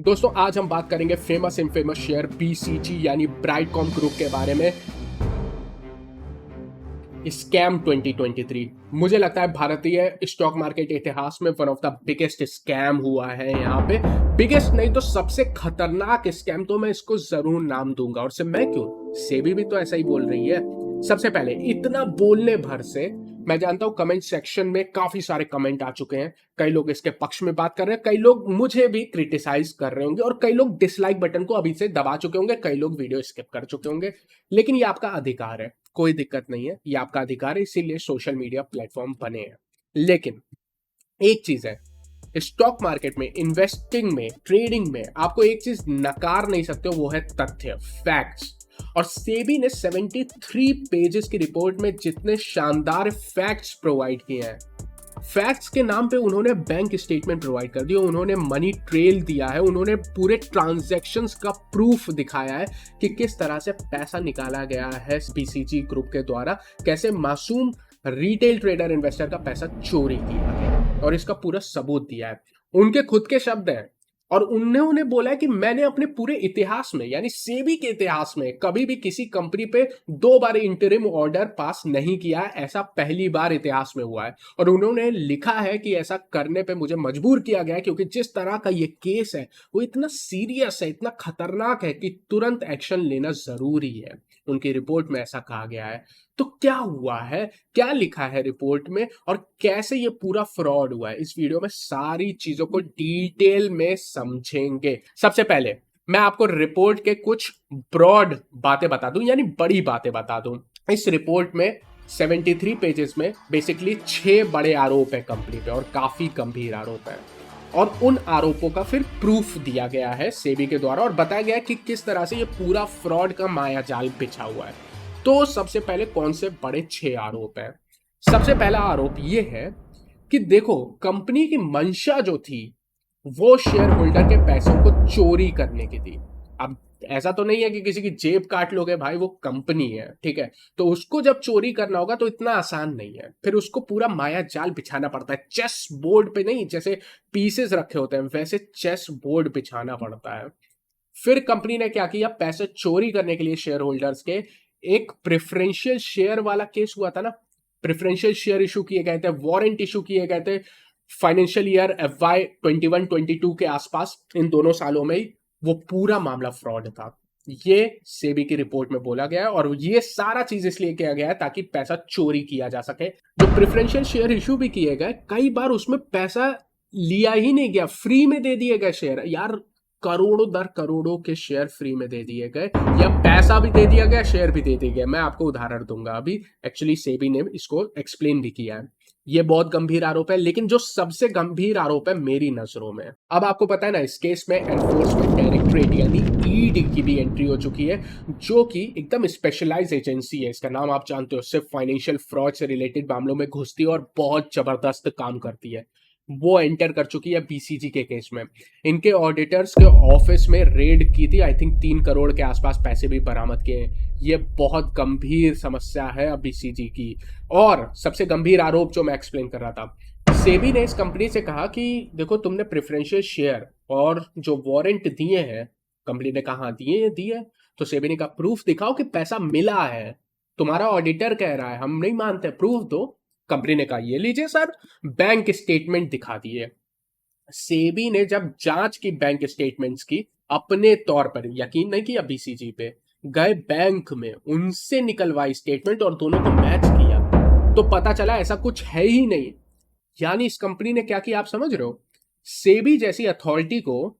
दोस्तों आज हम बात करेंगे फेमस इनफेमस शेयर बीसीजी यानी ब्राइटकॉम ग्रुप के बारे में। स्कैम 2023 मुझे लगता है भारतीय स्टॉक मार्केट इतिहास में one of the biggest scam हुआ है। यहाँ पे बिगेस्ट नहीं तो सबसे खतरनाक स्कैम तो मैं इसको जरूर नाम दूंगा। और सिर्फ मैं क्यों, सेबी भी तो ऐसा ही बोल रही है। सबसे पहले इतना बोलने भर से मैं जानता हूं कमेंट सेक्शन में काफी सारे कमेंट आ चुके हैं। कई लोग इसके पक्ष में बात कर रहे हैं, कई लोग मुझे भी क्रिटिसाइज कर रहे होंगे और कई लोग डिसलाइक बटन को अभी से दबा चुके होंगे, कई लोग वीडियो स्किप कर चुके होंगे। लेकिन ये आपका अधिकार है, कोई दिक्कत नहीं है, ये आपका अधिकार है, इसीलिए सोशल मीडिया प्लेटफॉर्म बने हैं। लेकिन एक चीज है, स्टॉक मार्केट में, इन्वेस्टिंग में, ट्रेडिंग में आपको एक चीज नकार नहीं सकते हो, वो है तथ्य, फैक्ट्स। और सेबी ने 73 पेजेस की रिपोर्ट में जितने शानदार फैक्ट्स प्रोवाइड किए हैं, फैक्ट्स के नाम पे उन्होंने बैंक स्टेटमेंट प्रोवाइड कर दिया, उन्होंने मनी ट्रेल दिया है, उन्होंने पूरे ट्रांजैक्शंस का प्रूफ दिखाया है कि किस तरह से पैसा निकाला गया है बीसीजी ग्रुप के द्वारा, कैसे मासूम रिटेल ट्रेडर इन्वेस्टर का पैसा चोरी किया गया, और इसका पूरा सबूत दिया है। उनके खुद के शब्द हैं और उन्होंने बोला है कि मैंने अपने पूरे इतिहास में यानी सेबी के इतिहास में कभी भी किसी कंपनी पे 2 बार इंटरिम ऑर्डर पास नहीं किया, ऐसा पहली बार इतिहास में हुआ है। और उन्होंने लिखा है कि ऐसा करने पे मुझे मजबूर किया गया है क्योंकि जिस तरह का ये केस है वो इतना सीरियस है, इतना खतरनाक है कि तुरंत एक्शन लेना जरूरी है। उनकी रिपोर्ट में ऐसा कहा गया है। तो क्या हुआ है, क्या लिखा है रिपोर्ट में और कैसे ये पूरा फ्रॉड हुआ है, इस वीडियो में सारी चीजों को डिटेल में समझेंगे। सबसे पहले मैं आपको रिपोर्ट के कुछ ब्रॉड बातें बता दूं, यानी बड़ी बातें बता दूं। इस रिपोर्ट में 73 पेजेस में बेसिकली 6 बड़े आरोप है कंपनी पे और काफी गंभीर आरोप है। और उन आरोपों का फिर प्रूफ दिया गया है सेबी के द्वारा और बताया गया कि किस तरह से ये पूरा फ्रॉड का मायाजाल बिछा हुआ है। तो सबसे पहले कौन से बड़े 6 आरोप हैं? सबसे पहला आरोप ये है कि देखो, कंपनी की मंशा जो थी वो शेयर होल्डर के पैसों को चोरी करने की थी। अब ऐसा तो नहीं है कि किसी की जेब काट लोगे भाई, वो कंपनी है, ठीक है, तो उसको जब चोरी करना होगा तो इतना आसान नहीं है, फिर उसको पूरा माया जाल बिछाना पड़ता है। चेस बोर्ड पे नहीं, जैसे पीसेस रखे होते हैं वैसे चेस बोर्ड बिछाना पड़ता है। फिर कंपनी ने क्या किया, पैसे चोरी करने के लिए शेयर होल्डर्स के एक प्रेफरेंशियल शेयर वाला केस हुआ था ना, प्रेफरेंशियल शेयर इशू किए गए थे, वारंट इशू किए गए थे फाइनेंशियल ईयर FY 21-22 के आसपास। इन दोनों सालों में ही वो पूरा मामला फ्रॉड था, ये सेबी की रिपोर्ट में बोला गया है। और ये सारा चीज इसलिए किया गया है ताकि पैसा चोरी किया जा सके। जो प्रेफरेंशियल शेयर इशू भी किए गए, कई बार उसमें पैसा लिया ही नहीं गया, फ्री में दे दिए गए शेयर। यार करोड़ों दर करोड़ों के शेयर फ्री में दे दिए गए, या पैसा भी दे दिया गया, शेयर भी दे दिए गए। मैं आपको उदाहरण दूंगा अभी, एक्चुअली सेबी ने इसको एक्सप्लेन भी किया है। ये बहुत गंभीर आरोप है, लेकिन जो सबसे गंभीर आरोप है मेरी नजरों में, अब आपको पता है ना, इस केस में एनफोर्समेंट डायरेक्टरेट यानी ईडी की भी एंट्री हो चुकी है, जो कि एकदम स्पेशलाइज एजेंसी है। इसका नाम आप जानते हो, सिर्फ फाइनेंशियल फ्रॉड से रिलेटेड मामलों में घुसती है और बहुत जबरदस्त काम करती है। वो एंटर कर चुकी है बीसीजी के केस में। इनके ऑडिटर्स के ऑफिस में रेड की थी, आई थिंक 3 करोड़ के आसपास पैसे भी बरामद किए। ये बहुत गंभीर समस्या है बीसीजी की। और सबसे गंभीर आरोप जो मैं एक्सप्लेन कर रहा था, सेबी ने इस कंपनी से कहा कि देखो, तुमने प्रेफरेंशियल शेयर और जो वारंट दिए हैं, कंपनी ने कहा दिए, तो सेबी ने कहा प्रूफ दिखाओ कि पैसा मिला है। तुम्हारा ऑडिटर कह रहा है हम नहीं मानते, प्रूफ दो। कंपनी ने कहा ये लीजिए सर, बैंक स्टेटमेंट दिखा दिए। सेबी ने जब जांच की बैंक स्टेटमेंट्स की, अपने तौर पर यकीन नहीं किया बीसीजी पे, गए बैंक में, उनसे निकलवाई स्टेटमेंट और दोनों को मैच किया, तो पता चला ऐसा कुछ है ही नहीं। यानी इस कंपनी ने क्या किया, आप समझ रहे हो? सेबी जैसी अथॉरिटी को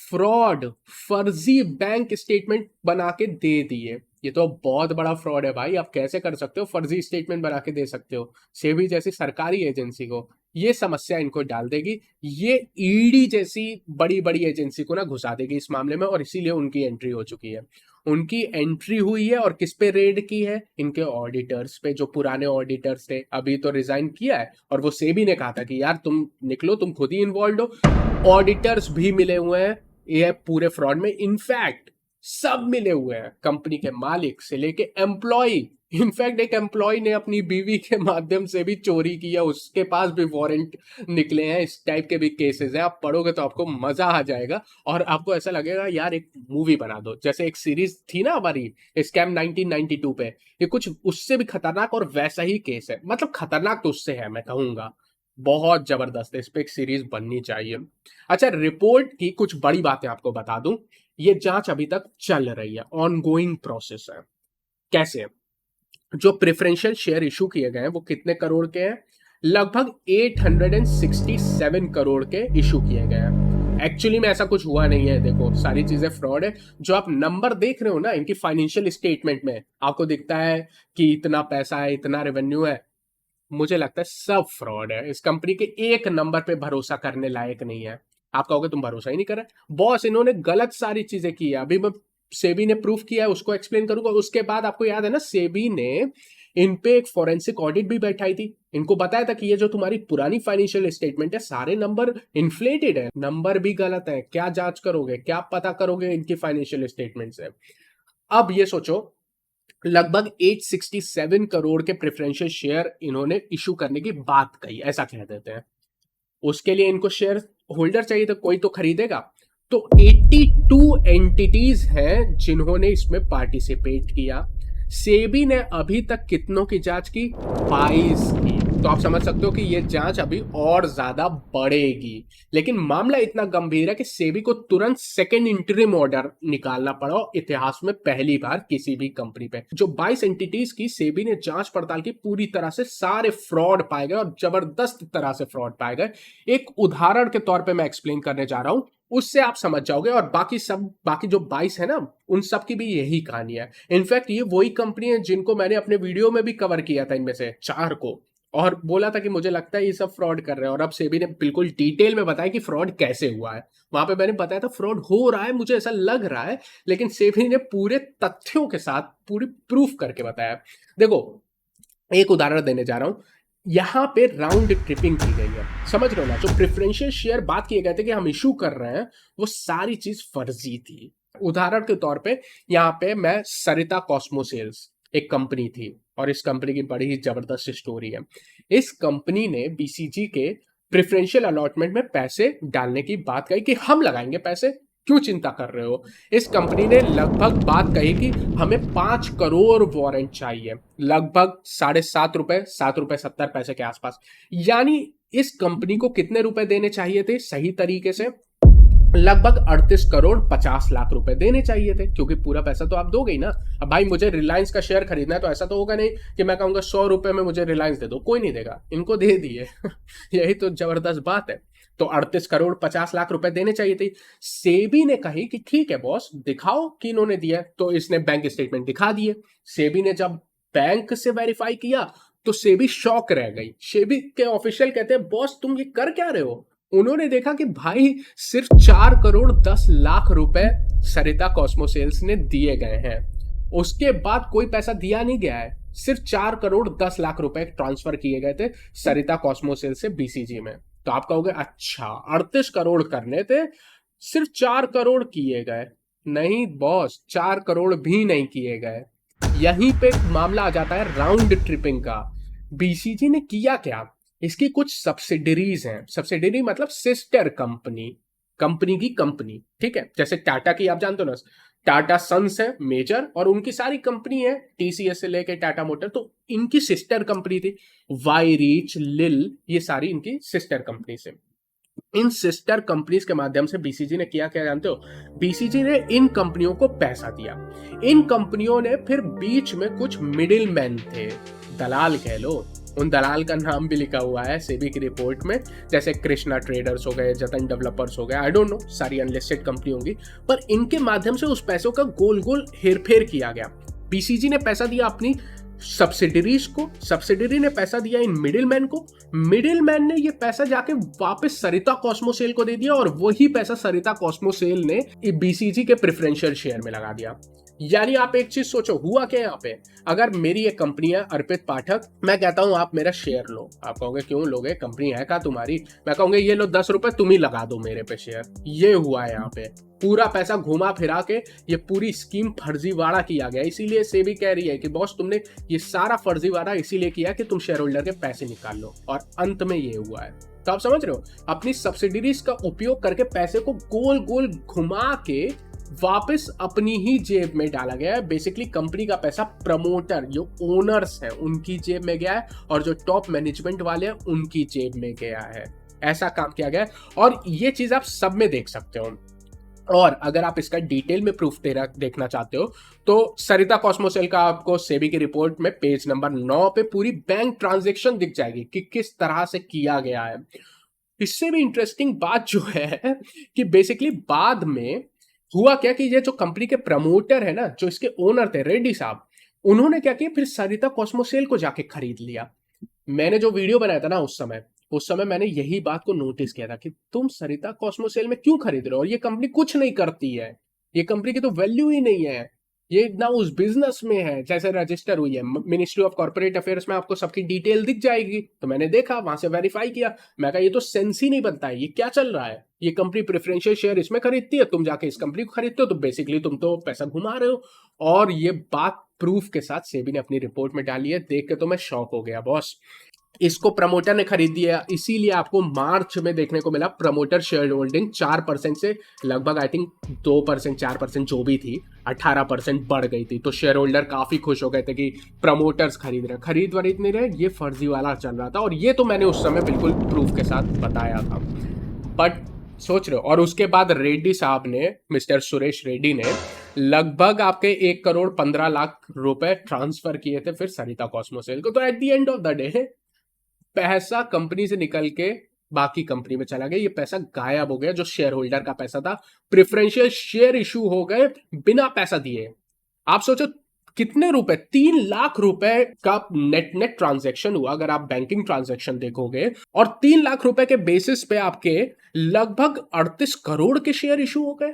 फ्रॉड, फर्जी बैंक स्टेटमेंट बना के दे दिए। ये तो बहुत बड़ा फ्रॉड है भाई। आप कैसे कर सकते हो, फर्जी स्टेटमेंट बना के दे सकते हो सेबी जैसी सरकारी एजेंसी को? ये समस्या इनको डाल देगी, ये ईडी जैसी बड़ी बड़ी एजेंसी को ना घुसा देगी इस मामले में, और इसीलिए उनकी एंट्री हो चुकी है। उनकी एंट्री हुई है और किस पे रेड की है? इनके ऑडिटर्स पे, जो पुराने ऑडिटर्स थे, अभी तो रिजाइन किया है। और वो सेबी ने कहा था कि यार तुम निकलो, तुम खुद ही इन्वॉल्व हो। ऑडिटर्स भी मिले हुए हैं ये पूरे फ्रॉड में, इनफैक्ट सब मिले हुए हैं, कंपनी के मालिक से लेके एम्प्लॉय, इनफैक्ट एक एम्प्लॉय ने अपनी बीवी के माध्यम से भी चोरी की है, उसके पास भी वारंट निकले हैं। इस टाइप के भी केसेस हैं, आप पढ़ोगे तो आपको मजा आ जाएगा और आपको ऐसा लगेगा यार एक मूवी बना दो। जैसे एक सीरीज थी ना हमारी स्कैम 1992 पे, ये कुछ उससे भी खतरनाक और वैसा ही केस है। मतलब खतरनाक तो उससे है, मैं कहूंगा बहुत जबरदस्त है, इस पे एक सीरीज बननी चाहिए। अच्छा, रिपोर्ट की कुछ बड़ी बातें आपको बता दूं, ये जांच अभी तक चल रही है, ऑनगोइंग प्रोसेस है। कैसे? जो प्रेफरेंशियल शेयर इशू किए गए हैं वो कितने करोड़ के हैं? लगभग 867 करोड़ के इशू किए गए हैं। एक्चुअली में ऐसा कुछ हुआ नहीं है, देखो सारी चीजें फ्रॉड है। जो आप नंबर देख रहे हो ना इनकी फाइनेंशियल स्टेटमेंट में, आपको दिखता है कि इतना पैसा है, इतना रेवेन्यू है, मुझे लगता है सब फ्रॉड है। इस कंपनी के एक नंबर पे भरोसा करने लायक नहीं है। आप कहोगे तुम भरोसा ही नहीं कर रहे बॉस, इन्होंने गलत सारी चीजें की है। अभी मैं सेबी ने प्रूफ किया है, उसको एक्सप्लेन करूंगा। उसके बाद आपको याद है ना, सेबी ने इन पे एक फॉरेंसिक ऑडिट भी बैठाई थी, इनको बताया था कि ये जो तुम्हारी पुरानी फाइनेंशियल स्टेटमेंट है सारे नंबर इन्फ्लेटेड है, नंबर भी गलत है, क्या जांच करोगे, क्या पता करोगे इनकी फाइनेंशियल स्टेटमेंट से। अब ये सोचो, लगभग 867 करोड़ के प्रेफरेंशियल शेयर इन्होंने इशू करने की बात कही, ऐसा कह देते हैं। उसके लिए इनको शेयर होल्डर चाहिए, तो कोई तो खरीदेगा। तो 82 एंटिटीज हैं जिन्होंने इसमें पार्टिसिपेट किया। सेबी ने अभी तक कितनों की जांच की? 22 की। तो आप समझ सकते हो कि यह जांच अभी और ज्यादा बढ़ेगी। लेकिन मामला इतना गंभीर है कि सेबी को तुरंत सेकेंड इंटरिम ऑर्डर निकालना पड़ा, इतिहास में पहली बार किसी भी कंपनी पे। जो 22 एंटिटीज की सेबी ने जांच पड़ताल की, पूरी तरह से सारे फ्रॉड पाए गए और जबरदस्त तरह से फ्रॉड पाए गए। एक उदाहरण के तौर पे मैं एक्सप्लेन करने जा रहा हूं, उससे आप समझ जाओगे। और बाकी जो 22 है ना, उन सब की भी यही कहानी है। इनफैक्ट ये वही कंपनी है जिनको मैंने अपने वीडियो में भी कवर किया था, इनमें से 4 को, और बोला था कि मुझे लगता है ये सब फ्रॉड कर रहे हैं। और अब सेबी ने बिल्कुल डिटेल में बताया कि फ्रॉड कैसे हुआ है। वहां पे मैंने बताया था फ्रॉड हो रहा है, मुझे ऐसा लग रहा है, लेकिन सेबी ने पूरे तथ्यों के साथ पूरी प्रूफ करके बताया। देखो, एक उदाहरण देने जा रहा हूं। यहां पे राउंड ट्रिपिंग की गई है, समझ रहे हो ना? जो प्रेफरेंशियल शेयर बात किए गए थे कि हम इशू कर रहे हैं, वो सारी चीज फर्जी थी। उदाहरण के तौर पे यहां पे मैं सरिता कॉस्मोसेल्स एक कंपनी थी, और इस कंपनी की बड़ी ही जबरदस्त स्टोरी है। इस कंपनी ने बीसीजी के प्रेफरेंशियल अलॉटमेंट में पैसे डालने की बात कही कि हम लगाएंगे पैसे, क्यों चिंता कर रहे हो। इस कंपनी ने लगभग बात कही कि हमें 5 करोड़ वारंट चाहिए, लगभग ₹7.5, ₹7.70 के आसपास। यानी इस कंपनी को कितने रुपए देने चाहिए थे सही तरीके से? लगभग 38 करोड़ 50 लाख रुपए देने चाहिए थे, क्योंकि पूरा पैसा तो आप दोगे ही ना। अब भाई मुझे रिलायंस का शेयर खरीदना है, तो ऐसा तो होगा नहीं कि मैं कहूंगा 100 रुपए में मुझे रिलायंस दे दो, कोई नहीं देगा। इनको दे दिए यही तो जबरदस्त बात है। तो 38 करोड़ 50 लाख रुपए देने चाहिए थे। सेबी ने कही कि ठीक है बॉस, दिखाओ कि इन्होंने दिया। तो इसने बैंक स्टेटमेंट दिखा दिए। सेबी ने जब बैंक से वेरीफाई किया तो सेबी शॉक रह गई। सेबी के ऑफिशियल कहते हैं बॉस तुम ये कर क्या रहे हो। उन्होंने देखा कि भाई सिर्फ 4 करोड़ 10 लाख रुपए सरिता कॉस्मोसेल्स ने दिए गए हैं। उसके बाद कोई पैसा दिया नहीं गया है, सिर्फ 4 करोड़ 10 लाख रुपए ट्रांसफर किए गए थे सरिता कॉस्मोसेल से बीसीजी में। तो आप कहोगे अच्छा 38 करोड़ करने थे, सिर्फ 4 करोड़ किए गए। नहीं बॉस, 4 करोड़ भी नहीं किए गए। यहीं पे मामला आ जाता है राउंड ट्रिपिंग का। बीसीजी ने किया क्या? इसकी कुछ सब्सिडरीज हैं, सब्सिडरी मतलब सिस्टर कंपनी, कंपनी की कंपनी, ठीक है। जैसे टाटा की आप जानते हो ना, टाटा सन्स है मेजर, और उनकी सारी कंपनी है टीसीएस से लेके टाटा मोटर, तो इनकी सिस्टर कंपनी थी वाई रीच, लिल, ये सारी इनकी सिस्टर कंपनी से। इन सिस्टर कंपनीज के माध्यम से बीसीजी ने किया क्या जानते हो? बीसीजी ने इन कंपनियों को पैसा दिया। इन कंपनियों ने फिर बीच में कुछ मिडिल मैन थे, दलाल कह लो, उन दलाल का नाम भी लिखा हुआ है सेबी की रिपोर्ट में, जैसे कृष्णा ट्रेडर्स हो गए, जतन डेवलपर्स हो गए, आई डोंट नो, सारी अनलिस्टेड कंपनी होंगी, पर इनके माध्यम से उस पैसों का गोल गोल हेरफेर किया गया। बीसीजी ने पैसा दिया अपनी सब्सिडरीज को, सब्सिडरी ने पैसा दिया इन मिडिलमैन को, मिडिलमैन ने ये पैसा जाके वापस सरिता कॉस्मोसेल को दे दिया, और वही पैसा सरिता कॉस्मोसेल ने बीसीजी के प्रेफरेंशियल शेयर में लगा दिया। यानी आप एक चीज सोचो, हुआ क्या यहाँ पे। अगर मेरी एक कंपनी है अर्पित पाठक, मैं कहता हूँ आप मेरा शेयर लो, आप कहोगे क्यों लोगे, कंपनी है क्या तुम्हारी, मैं कहूंगा ये लो 10 रुपए तुम ही लगा दो मेरे पे शेयर। ये हुआ है यहाँ पे, पूरा पैसा घुमा फिरा के ये पूरी स्कीम फर्जीवाड़ा किया गया। इसीलिए सेबी कह रही है कि बॉस तुमने ये सारा फर्जीवाड़ा इसीलिए किया कि तुम शेयर होल्डर के पैसे निकाल लो, और अंत में ये हुआ है। तो आप समझ रहे हो, अपनी सब्सिडीज का उपयोग करके पैसे को गोल गोल घुमा के वापस अपनी ही जेब में डाला गया है। बेसिकली कंपनी का पैसा प्रमोटर जो ओनर्स हैं उनकी जेब में गया है, और जो टॉप मैनेजमेंट वाले हैं उनकी जेब में गया है। ऐसा काम किया गया है, और ये चीज आप सब में देख सकते हो। और अगर आप इसका डिटेल में प्रूफ देखना चाहते हो तो सरिता कॉस्मोसेल का आपको सेबी की रिपोर्ट में पेज नंबर 9 पे पूरी बैंक ट्रांजैक्शन दिख जाएगी कि किस तरह से किया गया है। इससे भी इंटरेस्टिंग बात जो है कि बेसिकली बाद में हुआ क्या कि ये जो कंपनी के प्रमोटर है ना, जो इसके ओनर थे रेड्डी साहब, उन्होंने क्या किया, फिर सरिता कॉस्मोसेल को जाके खरीद लिया। मैंने जो वीडियो बनाया था ना उस समय मैंने यही बात को नोटिस किया था कि तुम सरिता कॉस्मोसेल में क्यों खरीद रहे हो, और ये कंपनी कुछ नहीं करती है, ये कंपनी की तो वैल्यू ही नहीं है, ये ना उस बिजनेस में है जैसे रजिस्टर हुई है मिनिस्ट्री ऑफ कॉर्पोरेट अफेयर्स में, आपको सबकी डिटेल दिख जाएगी। तो मैंने देखा, वहां से वेरीफाई किया, मैं कहा ये तो सेंस ही नहीं बनता है, ये क्या चल रहा है, ये कंपनी प्रेफरेंशियल शेयर इसमें खरीदती है, तुम जाके इस कंपनी को खरीदते हो, तो बेसिकली तुम तो पैसा घुमा रहे हो। और ये बात प्रूफ के साथ सेबी ने अपनी रिपोर्ट में डाली है, देख के तो मैं शॉक हो गया बॉस। इसको प्रमोटर ने खरीद दिया, इसीलिए आपको मार्च में देखने को मिला प्रमोटर शेयर होल्डिंग 4% से लगभग आई थिंक 2%, 4% जो भी थी 18% बढ़ गई थी। तो शेयर होल्डर काफी खुश हो गए थे कि प्रमोटर्स खरीद वरीद नहीं रहे, ये फर्जी वाला चल रहा था। और ये तो मैंने उस समय बिल्कुल प्रूफ के साथ बताया था। बट सोच रहे हो, और उसके बाद रेड्डी साहब ने, मिस्टर सुरेश रेड्डी ने लगभग आपके 1 करोड़ 15 लाख रुपए ट्रांसफर किए थे फिर सरिता कॉस्मोसेल को। तो at the end of the day पैसा कंपनी से निकल के बाकी कंपनी में चला गया, ये पैसा गायब हो गया जो शेयर होल्डर का पैसा था। प्रेफरेंशियल शेयर इशू हो गए बिना पैसा दिए। आप सोचो कितने रुपए, 3 लाख रुपए का नेट नेट ट्रांजैक्शन हुआ अगर आप बैंकिंग ट्रांजैक्शन देखोगे, और 3 लाख रुपए के बेसिस पे आपके लगभग 38 करोड़ के शेयर इशू हो गए।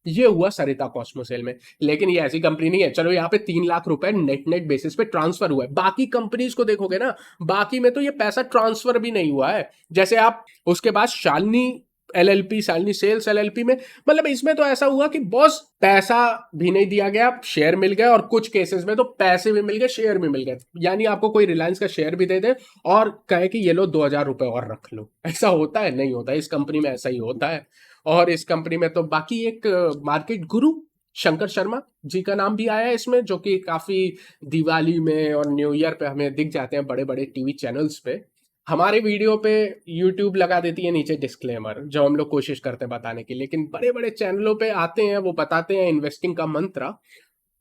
ये हुआ सरिता कॉस्मोसेल में। लेकिन ये ऐसी कंपनी नहीं है, चलो यहाँ पे 3 लाख रुपए नेट नेट बेसिस पे ट्रांसफर हुआ है। बाकी कंपनीज को देखोगे ना, बाकी में तो ये पैसा ट्रांसफर भी नहीं हुआ है। जैसे आप उसके बाद Shalini LLP, Shalini sales LLP में, मतलब इसमें तो ऐसा हुआ कि बॉस पैसा भी नहीं दिया गया, शेयर मिल गए, और कुछ केसेस में तो पैसे भी मिल गए, शेयर भी मिल गए। यानी आपको कोई रिलायंस का शेयर भी दे दे और कहे कि ये लो 2,000 रुपए और रख लो। ऐसा होता है? नहीं होता। इस कंपनी में ऐसा ही होता है। और इस कंपनी में तो बाकी एक मार्केट गुरु शंकर शर्मा जी का नाम भी आया है इसमें, जो कि काफी दिवाली में और न्यू ईयर पे हमें दिख जाते हैं बड़े बड़े टीवी चैनल्स पे। हमारे वीडियो पे यूट्यूब लगा देती है नीचे डिस्क्लेमर, जो हम लोग कोशिश करते हैं बताने की, लेकिन बड़े बड़े चैनलों पे आते हैं, वो बताते हैं इन्वेस्टिंग का मंत्र,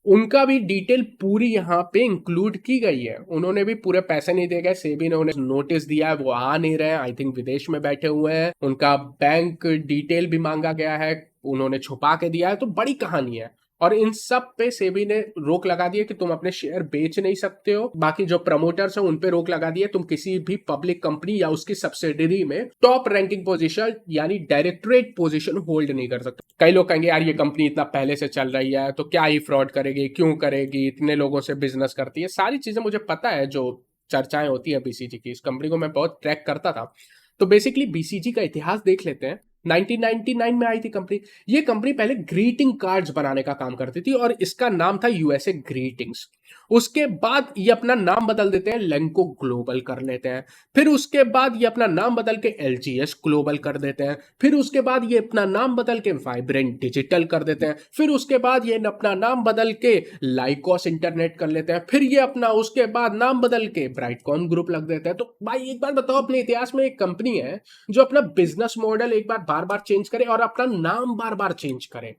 उनका भी डिटेल पूरी यहाँ पे इंक्लूड की गई है। उन्होंने भी पूरे पैसे नहीं दे गए, सेबी ने उन्हें नोटिस दिया है, वो आ नहीं रहे हैं, आई थिंक विदेश में बैठे हुए हैं, उनका बैंक डिटेल भी मांगा गया है, उन्होंने छुपा के दिया है। तो बड़ी कहानी है, और इन सब पे सेबी ने रोक लगा दी है कि तुम अपने शेयर बेच नहीं सकते हो। बाकी जो प्रमोटर्स हैं उन पे रोक लगा दी है, तुम किसी भी पब्लिक कंपनी या उसकी सब्सिडरी में टॉप रैंकिंग पोजीशन यानी डायरेक्टरेट पोजीशन होल्ड नहीं कर सकते। कई लोग कहेंगे यार ये कंपनी इतना पहले से चल रही है तो क्या ही फ्रॉड करेगी, क्यों करेगी, इतने लोगों से बिजनेस करती है। सारी चीजें मुझे पता है, जो चर्चाएं होती है बीसीजी की, इस कंपनी को मैं बहुत ट्रैक करता था। तो बेसिकली बीसीजी का इतिहास देख लेते हैं। 1999 में आई थी कंपनी। ये कंपनी पहले ग्रीटिंग कार्ड्स बनाने का काम करती थी, और इसका नाम था यूएसए ग्रीटिंग्स। उसके बाद ये अपना नाम बदल देते हैं, लेंको ग्लोबल कर लेते हैं। फिर उसके बाद ये अपना नाम बदल के एलजीएस ग्लोबल कर देते हैं। फिर उसके बाद ये अपना नाम बदल के वाइब्रेंट डिजिटल कर देते हैं। फिर उसके बाद ये अपना नाम बदल के लाइकोस इंटरनेट कर लेते हैं। फिर ये अपना उसके बाद नाम बदल के ब्राइटकॉन ग्रुप लग देते हैं। तो भाई एक बार बताओ, अपने इतिहास में एक कंपनी है जो अपना बिजनेस मॉडल एक बार बार चेंज करे और अपना नाम बार बार चेंज करे,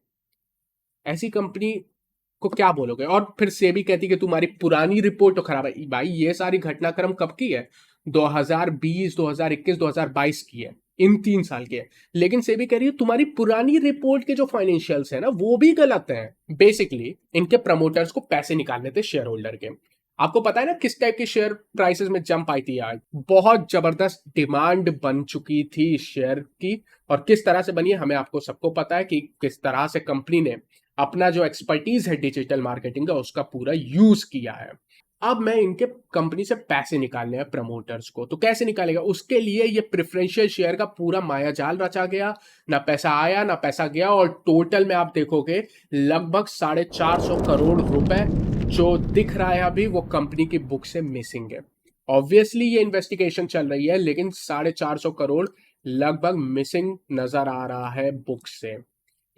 ऐसी कंपनी को क्या बोलोगे? और फिर सेबी कहती कि तुम्हारी पुरानी रिपोर्ट तो खराब है। भाई ये सारी घटनाक्रम कब की है? 2020, 2021, 2022 की है, इन 3 साल की है। लेकिन सेबी कह रही है तुम्हारी पुरानी रिपोर्ट के जो फाइनेंशियल्स है ना वो भी गलत है। बेसिकली इनके प्रमोटर्स को पैसे निकालने थे शेयर होल्डर के। आपको पता है ना किस टाइप के शेयर प्राइसेस में जंप आई थी आज? बहुत जबरदस्त डिमांड बन चुकी थी शेयर की, और किस तरह से बनी है हमें आपको सबको पता है कि किस तरह से कंपनी ने अपना जो एक्सपर्टीज है डिजिटल मार्केटिंग का उसका पूरा यूज किया है। अब मैं इनके कंपनी से पैसे निकालने हैं प्रमोटर्स को, तो कैसे निकालेगा? उसके लिए ये प्रेफरेंशियल शेयर का पूरा माया जाल रचा गया। ना पैसा आया ना पैसा गया, और टोटल में आप देखोगे लगभग 450 करोड़ रुपए जो दिख रहा है अभी वो कंपनी की बुक से मिसिंग है। ऑब्वियसली ये इन्वेस्टिगेशन चल रही है, लेकिन 450 करोड़ लगभग मिसिंग नजर आ रहा है बुक से।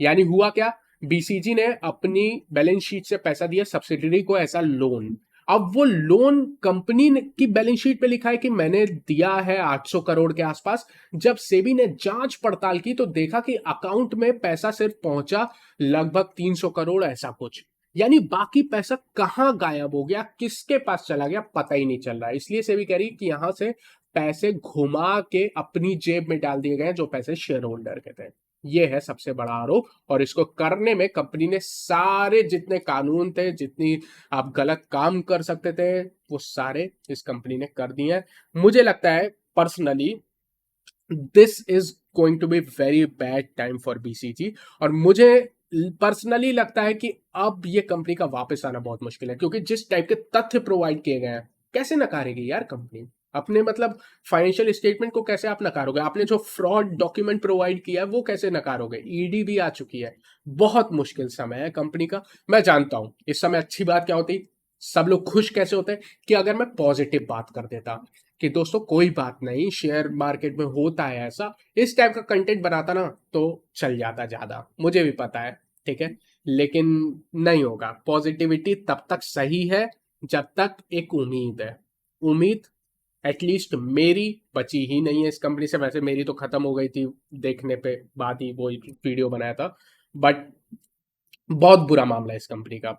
यानी हुआ क्या, बीसीजी ने अपनी बैलेंस शीट से पैसा दिया सब्सिडरी को ऐसा लोन। अब वो लोन कंपनी की बैलेंस शीट पे लिखा है कि मैंने दिया है 800 करोड़ के आसपास। जब सेबी ने जांच पड़ताल की तो देखा कि अकाउंट में पैसा सिर्फ पहुंचा लगभग 300 करोड़ ऐसा कुछ। यानी बाकी पैसा कहां गायब हो गया, किसके पास चला गया, पता ही नहीं चल रहा। इसलिए सेबी कह रही कि यहां से पैसे घुमा के अपनी जेब में डाल दिए गए जो पैसे शेयर होल्डर के थे। ये है सबसे बड़ा आरोप, और इसको करने में कंपनी ने सारे जितने कानून थे, जितनी आप गलत काम कर सकते थे, वो सारे इस कंपनी ने कर दिए हैं। मुझे लगता है personally this is going to be very bad time for BCG, और मुझे पर्सनली लगता है कि अब ये कंपनी का वापस आना बहुत मुश्किल है, क्योंकि जिस टाइप के तथ्य प्रोवाइड किए गए हैं, कैसे नकारेगी यार कंपनी अपने मतलब फाइनेंशियल स्टेटमेंट को? कैसे आप नकारोगे? आपने जो फ्रॉड डॉक्यूमेंट प्रोवाइड किया है वो कैसे नकारोगे? ईडी भी आ चुकी है। बहुत मुश्किल समय है कंपनी का। मैं जानता हूं इस समय अच्छी बात क्या होती, सब लोग खुश कैसे होते हैं, कि अगर मैं पॉजिटिव बात कर देता कि दोस्तों कोई बात नहीं, शेयर मार्केट में होता है ऐसा, इस टाइप का कंटेंट बनाता ना तो चल जाता ज्यादा, मुझे भी पता है, ठीक है। लेकिन नहीं होगा। पॉजिटिविटी तब तक सही है जब तक एक उम्मीद है। उम्मीद एटलीस्ट मेरी बची ही नहीं है इस कंपनी से। वैसे मेरी तो खत्म हो गई थी देखने पे बाद ही वो वीडियो बनाया था, बट बहुत बुरा मामला है इस कंपनी का।